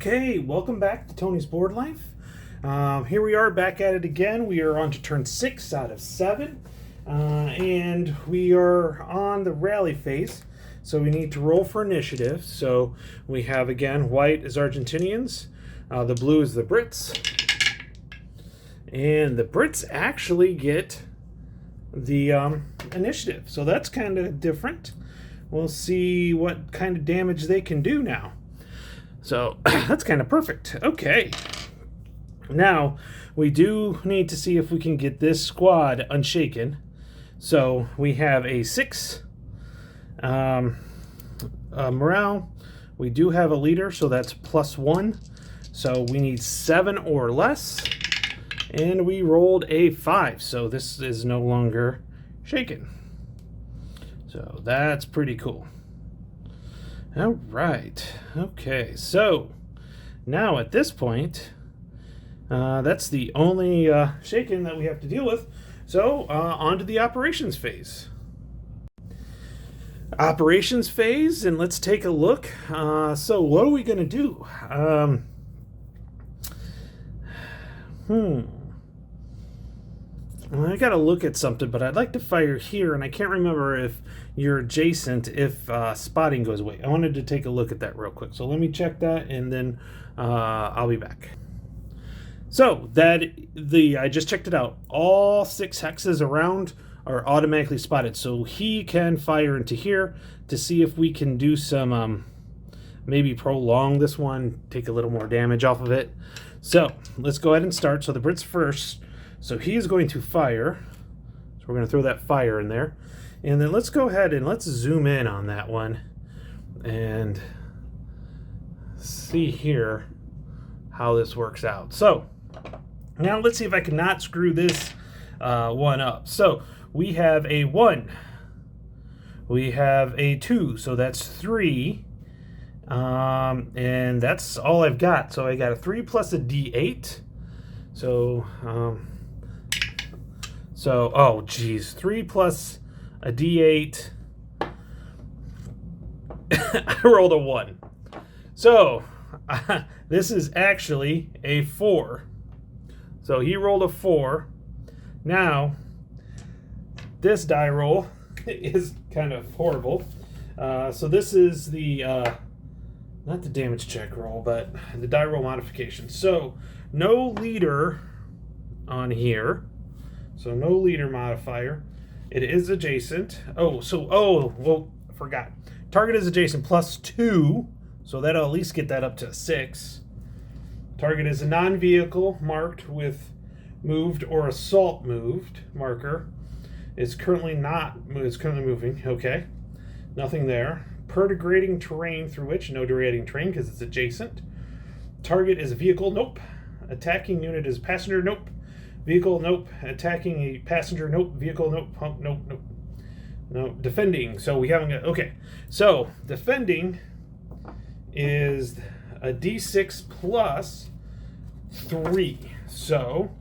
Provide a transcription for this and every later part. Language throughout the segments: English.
Okay, welcome back to Tony's Board Life. Here we are back at it again. We are on to turn 6 out of 7. And we are on the rally phase. So we need to roll for initiative. So we have, again, white is Argentinians. The blue is the Brits. And the Brits actually get the initiative. So that's kind of different. We'll see what kind of damage they can do now. So that's kind of perfect. Okay. Now, we do need to see if we can get this squad unshaken. So we have a 6 morale. We do have a leader, so that's +1. So we need 7 or less. And we rolled a 5, so this is no longer shaken. So that's pretty cool. All right. Okay, so now at this point, that's the only shaken that we have to deal with. So on to the operations phase. Operations phase, and let's take a look. So what are we going to do? Well, I got to look at something, but I'd like to fire here, and I can't remember if you're adjacent, if spotting goes away. I wanted to take a look at that real quick. So let me check that, and then I'll be back. So I just checked it out. All 6 hexes around are automatically spotted. So he can fire into here to see if we can do some, maybe prolong this one, take a little more damage off of it. So let's go ahead and start. So the Brits first. So he's going to fire. So we're going to throw that fire in there. And then let's go ahead and let's zoom in on that one and see here how this works out. So now let's see if I can not screw this one up. So we have a 1. We have a 2. So that's 3. And that's all I've got. So I got a 3 plus a D8. So, oh geez, 3 plus a D8. I rolled a 1. So, this is actually a 4. So he rolled a 4. Now, this die roll is kind of horrible. So this is the, not the damage check roll, but the die roll modification. So, no leader on here. So no leader modifier. It is adjacent. Well, I forgot. Target is adjacent +2. So that'll at least get that up to 6. Target is a non-vehicle marked with moved or assault moved marker. It's currently moving. Okay. Nothing there. Per degrading terrain through which, no degrading terrain because it's adjacent. Target is a vehicle. Nope. Attacking unit is passenger. Nope. Vehicle, nope. Attacking a passenger, nope. Vehicle, nope. Pump, nope, nope. No. Defending. So we haven't got. Okay. So defending is a D6 plus 3. So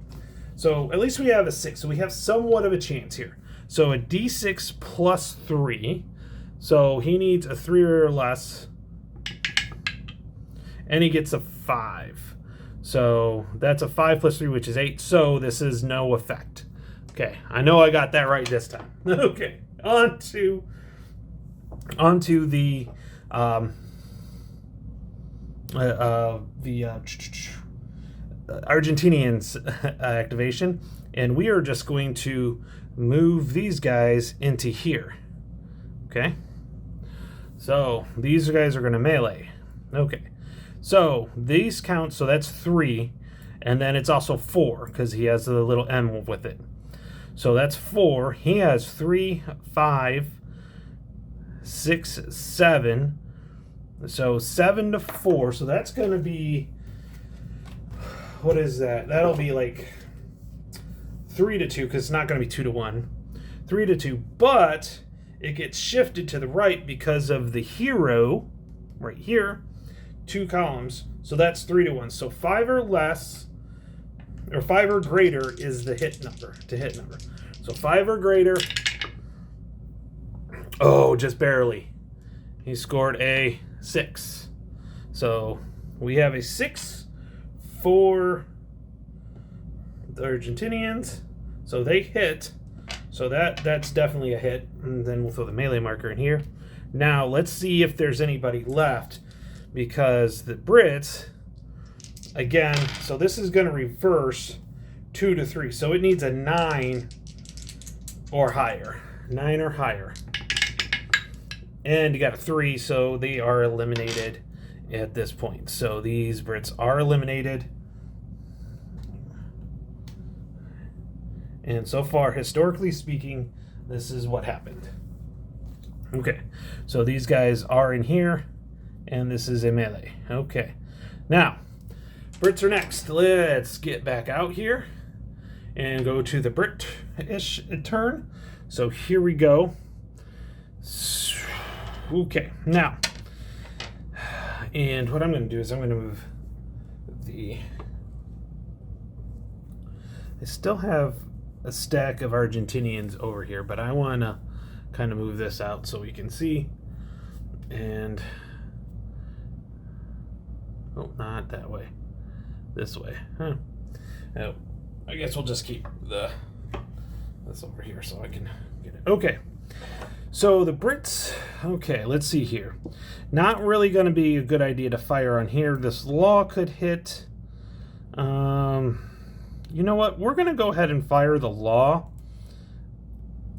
at least we have a 6. So we have somewhat of a chance here. So a D6 plus 3. So he needs a 3 or less. And he gets a 5. So that's a 5 plus 3, which is 8. So this is no effect. Okay, I know I got that right this time. Okay, on to the Argentinians activation, and we are just going to move these guys into here. Okay, so these guys are going to melee. Okay. So these count, so that's 3, and then it's also 4 because he has the little M with it. So that's 4. He has 3, 5, 6, 7. So 7 to 4. So that's going to be what is that? That'll be like 3-2 because it's not going to be 2-1. 3-2, but it gets shifted to the right because of the hero right here. 2 columns, so that's 3-1. So 5 or less, or 5 or greater is the hit number. So 5 or greater. Oh, just barely. He scored a 6. So we have a 6 for the Argentinians. So they hit. So that's definitely a hit. And then we'll throw the melee marker in here. Now let's see if there's anybody left, because the Brits, again, so this is going to reverse 2-3. So it needs a 9 or higher. 9 or higher. And you got a 3, so they are eliminated at this point. So these Brits are eliminated. And so far, historically speaking, this is what happened. Okay, so these guys are in here, and this is a melee. Okay, now, Brits are next. Let's get back out here and go to the British turn. So here we go. Okay, now, and what I'm going to do is I'm going to move I still have a stack of Argentinians over here, but I want to kind of move this out so we can see. And, oh, not that way. This way. Huh. Oh, I guess we'll just keep this over here so I can get it. Okay. So the Brits, okay, let's see here. Not really going to be a good idea to fire on here. This law could hit. You know what? We're going to go ahead and fire the law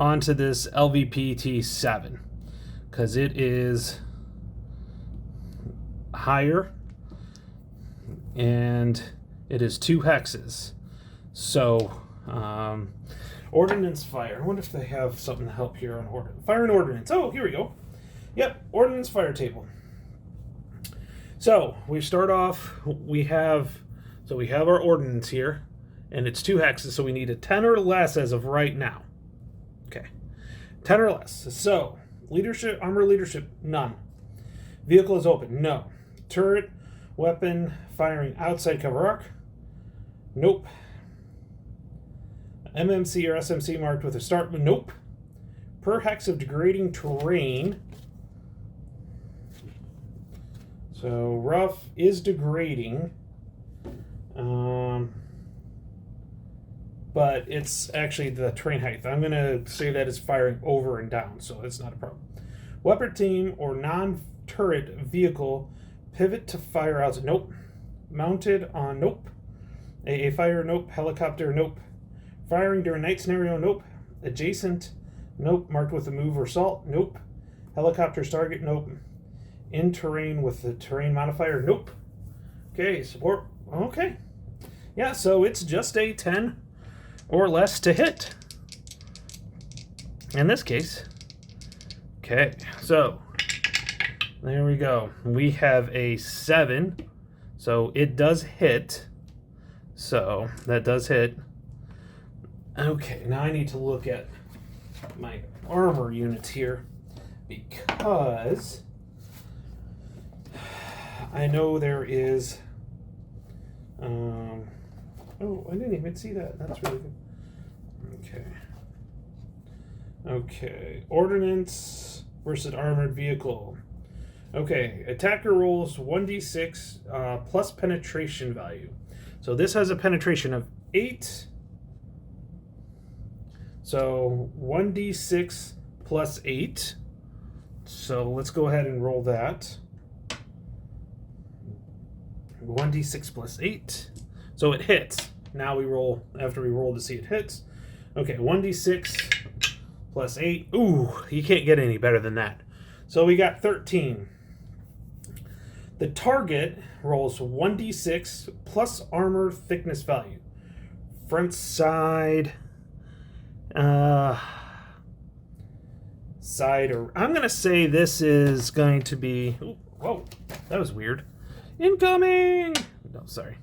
onto this LVPT7 because it is higher and it is 2 hexes. So, ordnance fire. I wonder if they have something to help here on ordnance. Fire and ordnance. Oh, here we go. Yep, ordnance fire table. So we start off. We have our ordnance here, and it's 2 hexes. So we need a 10 or less as of right now. Okay, 10 or less. So leadership, armor leadership, none. Vehicle is open, no. Turret, weapon, firing outside cover arc, nope. MMC or SMC marked with a start, nope. Per hex of degrading terrain. So rough is degrading. But it's actually the terrain height. I'm going to say that it's firing over and down, so it's not a problem. Weapon team or non-turret vehicle, pivot to fire outside, nope. Mounted on, nope. AA fire, nope. Helicopter, nope. Firing during night scenario, nope. Adjacent, nope. Marked with a move or assault, nope. Helicopter's target, nope. In terrain with the terrain modifier, nope. Okay, support, okay. Yeah, so it's just a 10 or less to hit. In this case. Okay, so there we go. We have a 7, so it does hit. So that does hit. Okay, now I need to look at my armor units here because I know there is. Oh, I didn't even see that. That's really good. Okay. Okay. Ordnance versus armored vehicle. Okay. Attacker rolls 1d6 plus penetration value. So this has a penetration of 8. So 1d6 plus 8. So let's go ahead and roll that. 1d6 plus 8. So it hits. Now we roll, after we roll to see it hits. Okay, 1d6 plus 8. Ooh, you can't get any better than that. So we got 13. The target rolls 1d6 plus armor thickness value. Front side, side, or I'm going to say this is going to be, ooh, whoa, that was weird. Incoming! No, sorry.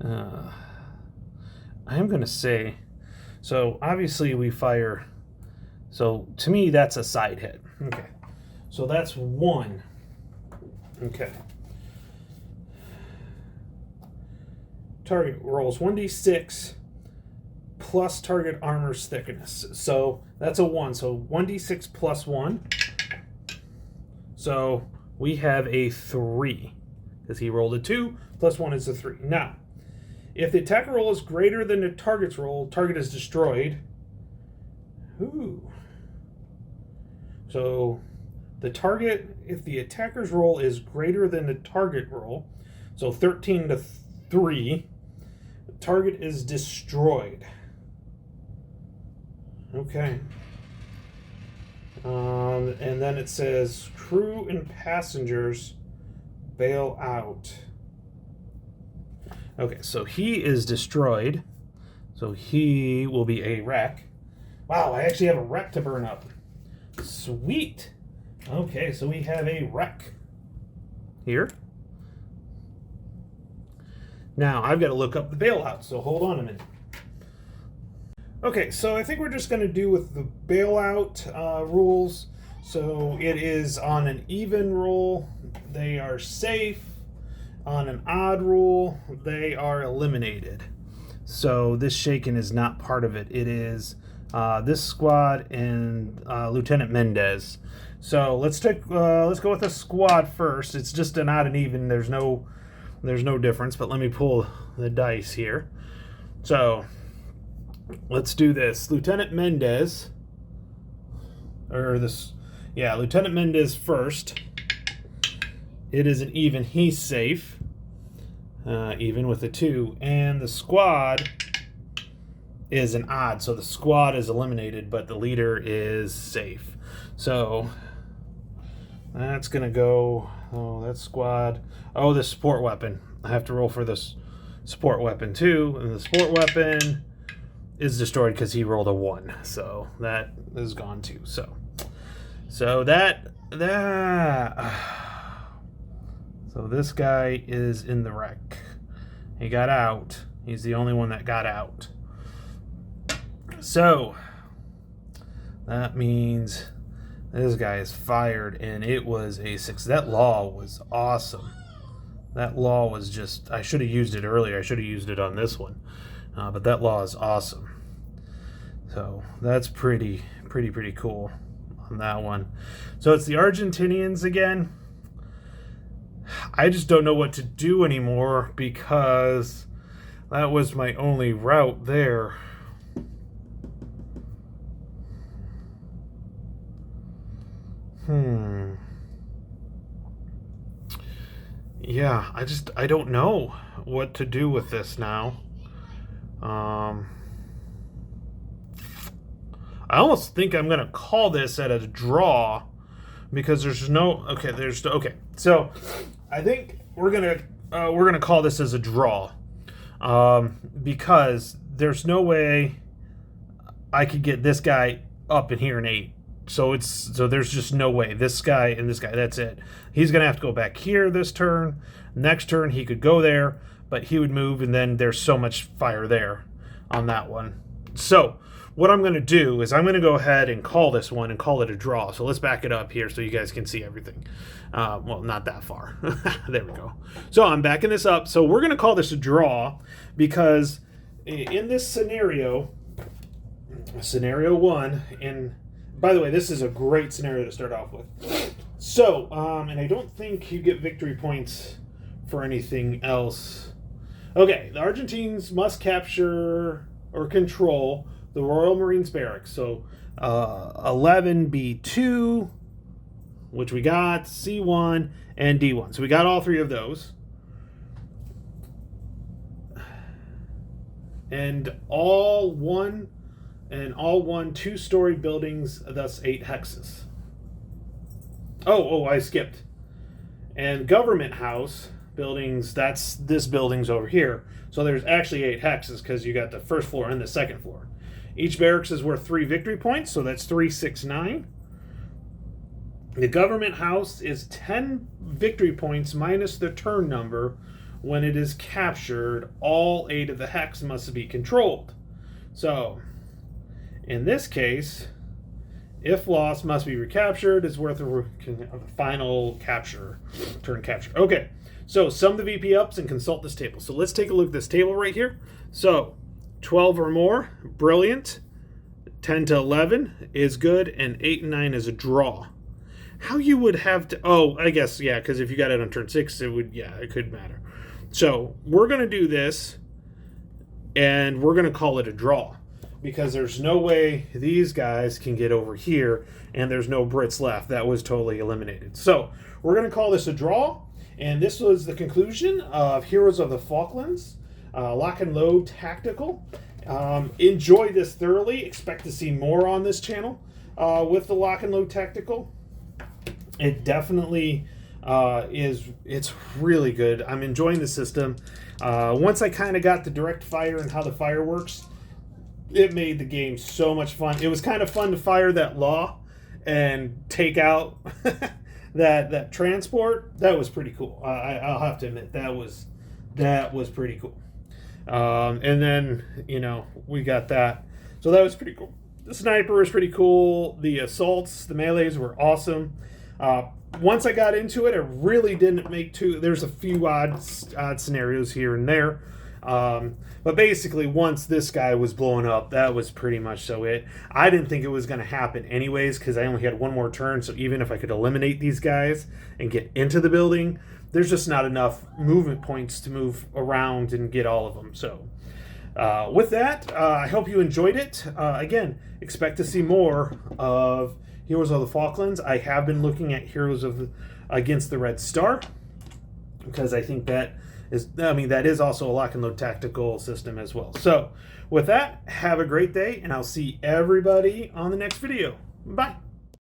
I'm going to say, so obviously we fire, so to me that's a side hit. Okay, so that's 1. Okay. Target rolls 1d6 plus target armor's thickness. So that's a 1. So 1d6 plus 1. So we have a 3. Because he rolled a 2, plus 1 is a 3. Now, if the attacker roll is greater than the target's roll, target is destroyed. Ooh. So the target, if the attacker's roll is greater than the target roll, so 13 to 3, the target is destroyed. Okay. And then it says crew and passengers bail out. Okay, so he is destroyed. So he will be a wreck. Wow, I actually have a wreck to burn up. Sweet. Okay, so we have a wreck here. Now, I've got to look up the bailout, so hold on a minute. Okay, so I think we're just going to do with the bailout rules. So it is on an even roll, they are safe. On an odd roll, they are eliminated. So this shaken is not part of it. It is this squad and Lieutenant Mendez. So let's go with the squad first. It's just an odd and even. There's no difference. But let me pull the dice here. So let's do this. Lieutenant Mendez, Lieutenant Mendez first. It is an even. He's safe. Even with a 2. And the squad is an odd. So the squad is eliminated, but the leader is safe. So that's going to go. Oh, that's squad. Oh, the support weapon. I have to roll for this support weapon too. And the support weapon is destroyed because he rolled a 1. So that is gone too. So that. So this guy is in the wreck. He got out. He's the only one that got out. So that means this guy is fired, and it was a 6. That law was awesome. That law was just, I should have used it earlier. I should have used it on this one. But that law is awesome. So that's pretty cool on that one. So it's the Argentinians again. I just don't know what to do anymore because that was my only route there. Yeah, I don't know what to do with this now. I almost think I'm going to call this at a draw because there's no, okay. So I think we're gonna call this as a draw, because there's no way I could get this guy up in here in 8. So there's just no way. This guy and this guy, that's it. He's gonna have to go back here this turn. Next turn he could go there, but he would move, and then there's so much fire there on that one. So what I'm going to do is I'm going to go ahead and call this one and call it a draw. So let's back it up here so you guys can see everything. Well, not that far. There we go. So I'm backing this up. So we're going to call this a draw because in this scenario 1, and by the way, this is a great scenario to start off with. So, and I don't think you get victory points for anything else. Okay, the Argentines must capture or control the Royal Marines Barracks. So 11B2, which we got, C1, and D1. So we got all 3 of those. And all one 2-story buildings, thus 8 hexes. Oh, I skipped. And government house buildings, that's this building's over here. So there's actually 8 hexes because you got the first floor and the second floor. Each barracks is worth 3 victory points, so that's 3, 6, 9. The government house is 10 victory points minus the turn number, when it is captured, all 8 of the hex must be controlled. So, in this case, if lost, must be recaptured, is worth a final capture, turn capture. Okay, so sum the VP ups and consult this table. So let's take a look at this table right here. So 12 or more, brilliant. 10 to 11 is good, and 8 and 9 is a draw. How you would have to, oh, I guess, yeah, because if you got it on turn 6, it would, yeah, it could matter. So we're going to do this, and we're going to call it a draw, because there's no way these guys can get over here, and there's no Brits left. That was totally eliminated. So we're going to call this a draw, and this was the conclusion of Heroes of the Falklands, Lock and Load Tactical. Enjoy this thoroughly. Expect to see more on this channel with the Lock and Load Tactical. It definitely it's really good. I'm enjoying the system. Once I kind of got the direct fire and how the fire works, it made the game so much fun. It was kind of fun to fire that law and take out that transport. That was pretty cool. I'll have to admit that was pretty cool. And then, you know, we got that. So that was pretty cool. The sniper was pretty cool. The assaults, the melees were awesome. Once I got into it, it really didn't make there's a few odd scenarios here and there. But basically, once this guy was blowing up, that was pretty much so it. I didn't think it was going to happen anyways, because I only had one more turn. So even if I could eliminate these guys and get into the building, there's just not enough movement points to move around and get all of them. So with that, I hope you enjoyed it. Again, expect to see more of Heroes of the Falklands. I have been looking at Heroes of Against the Red Star, because I think that is also a lock and load tactical system as well. So with that, have a great day, and I'll see everybody on the next video. Bye.